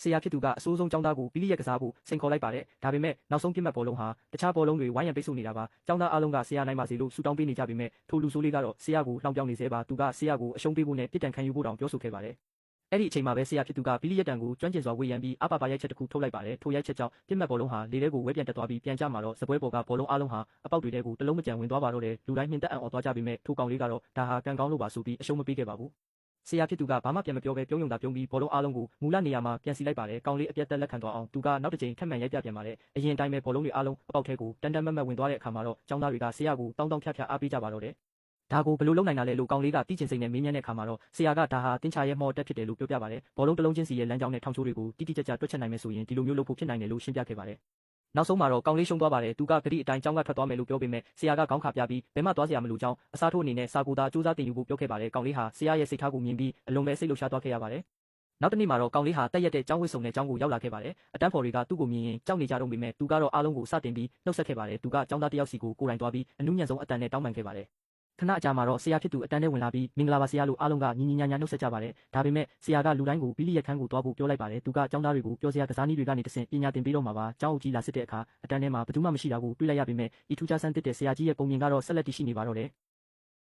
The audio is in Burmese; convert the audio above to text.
ဆရာဖြစ်သူကအစိုးဆုံးကျောင်းသားကိုပီလီရက်ကစားဖို့စိန်ခေါ်လိုက်ပါတယ်။ဒါပေမဲ့နောက်ဆုံးပြစ်မှတ်ဘောလုံးဟာတခြားဘောလုံးတွေဝိုင်းရံပိတ်ဆို့နေတာပါ။ကျောင်းသားအားလုံးကဆရာနိုင်ပါစေလို့ဆုတောင်းပေးနေကြပေမဲ့ထိုလူဆိုးလေးကတော့ဆရာကိုလှောင်ပြောင်းနေစေပါသူကဆရာကိုအရှုံးပေးဖို့နဲ့ပြစ်ဒဏ်ခံယူဖို့တောင်ပြောဆိုခဲ့ပါတယ်။အဲ့ဒီအချိန်မှာပဲဆရာဖြစ်သူကပီလီရက်တန်ကိုကျွမ်းကျင်စွာဝေယံပြီးအပပါရိုက်ချက်တစ်ခုထုတ်လိုက်ပါတယ်။ထိုရိုက်ချက်ကြောင့်ပြစ်မှတ်ဘောလုံးဟာလေထဲကိုဝဲပြန်တက်သွားပြီးပြန်ကျမှာတော့စပွဲပေါ်ကဘောလုံးအားလုံးဟာအပေါက်တွေထဲကိုတလုံးမကြံဝင်သွားပါတော့တယ်။လူတိုင်းမြင်သက်အံ့ဩသွားကြပေမဲ့ထိုကောင်လေးကတော့ဒါဟာကံကောင်းလို့ပါဆိုပြီးအရှုံးမပေးခဲ့ပါဘူး။ဆရာဖြစ်သူကဘာမှပြန်မပြောဘဲပြုံးယုံတာပြုံးပြီးဘောလုံးအားလုံးကိုမူလနေရာမှာပြန်စီလိုက်ပါတယ်။ကောင်လေးအပြတ်သက်လက်ခံသွားအောင်သူကနောက်တစ်ချိန်ထပ်မံရိုက်ပြပြန်ပါတယ်။အရင်တိုင်းပဲဘောလုံးတွေအားလုံးအပေါက်ထဲကိုတန်တန်မတ်မတ်ဝင်သွားတဲ့အခါမှာတော့ကျောင်းသားတွေကဆရာကိုတောင်းတောင်းဖြတ်ဖြတ်အားပေးကြပါတော့တယ်။ဒါကိုဘယ်လိုလုပ်နိုင်တာလဲလို့ကောင်လေးကတီးချင်စိတ်နဲ့မေးမြန်းတဲ့အခါမှာတော့ဆရာကဒါဟာတင်းချာရဲ့မော်တက်ဖြစ်တယ်လို့ပြောပြပါတယ်။ဘောလုံးတစ်လုံးချင်းစီရဲ့လမ်းကြောင်းနဲ့ထောင်ချိုးတွေကိုတိတိကျကျတွက်ချက်နိုင်မယ်ဆိုရင်ဒီလိုမျိုးလုပ်ဖို့ဖြစ်နိုင်တယ်လို့ရှင်းပြခဲ့ပါတယ်။နောက်ဆုံးမှာတော့ကောင်လေးရှုံးသွားပါတယ်။သူကဂတိအတိုင်းကျောင်းကထွက်သွားမယ်လို့ပြောပေမဲ့ဆရာကခေါင်းခါပြပြီးဘယ်မှသွားစရာမလိုကြောင်းအစားထိုးအနေနဲ့စာကိုသာစူးစမ်းတင်ယူဖို့ပြောခဲ့ပါတယ်။ကောင်လေးဟာဆရာရဲ့စိတ်ထားကိုမြင်ပြီးအလွန်ပဲစိတ်လှုပ်ရှားသွားခဲ့ရပါတယ်။နောက်တစ်နေ့မှာတော့ကောင်လေးဟာတက်ရက်တဲ့ကျောင်းဝတ်စုံနဲ့ကျောင်းကိုရောက်လာခဲ့ပါတယ်။အတန်းဖော်တွေကသူ့ကိုမြင်ရင်ကြောက်နေကြတော့ပေမဲ့သူကတော့အားလုံးကိုစတင်ပြီးနှုတ်ဆက်ခဲ့ပါတယ်။သူကကျောင်းသားတစ်ယောက်စီကိုကိုယ်တိုင်သွားပြီးအနုညံ့ဆုံးအတန်နဲ့တောင်းပန်ခဲ့ပါတယ်။ခဏအကြာမှာတော့ဆရာဖြစ်သူအတန်းထဲဝင်လာပြီးမင်္ဂလာပါဆရာလို့အားလုံးကညီညီညာညာနှုတ်ဆက်ကြပါတယ်။ဒါပေမဲ့ဆရာကလူတိုင်းကိုပီလီရက်ခန်းကိုသွားဖို့ပြောလိုက်ပါတယ်။သူကကျောင်းသားတွေကိုပြောစရာကစားနည်းတွေကနေတဆင့်ပညာသင်ပေးတော့မှာပါ။ကျောင်းအုပ်ကြီးလာစစ်တဲ့အခါအတန်းထဲမှာဘယ်သူမှမရှိတာကိုတွေ့လိုက်ရပေမဲ့ဤထူးခြားဆန်းသစ်တဲ့ဆရာကြီးရဲ့ပုံမြင်ကတော့ဆက်လက်တည်ရှိနေပါတော့တယ်။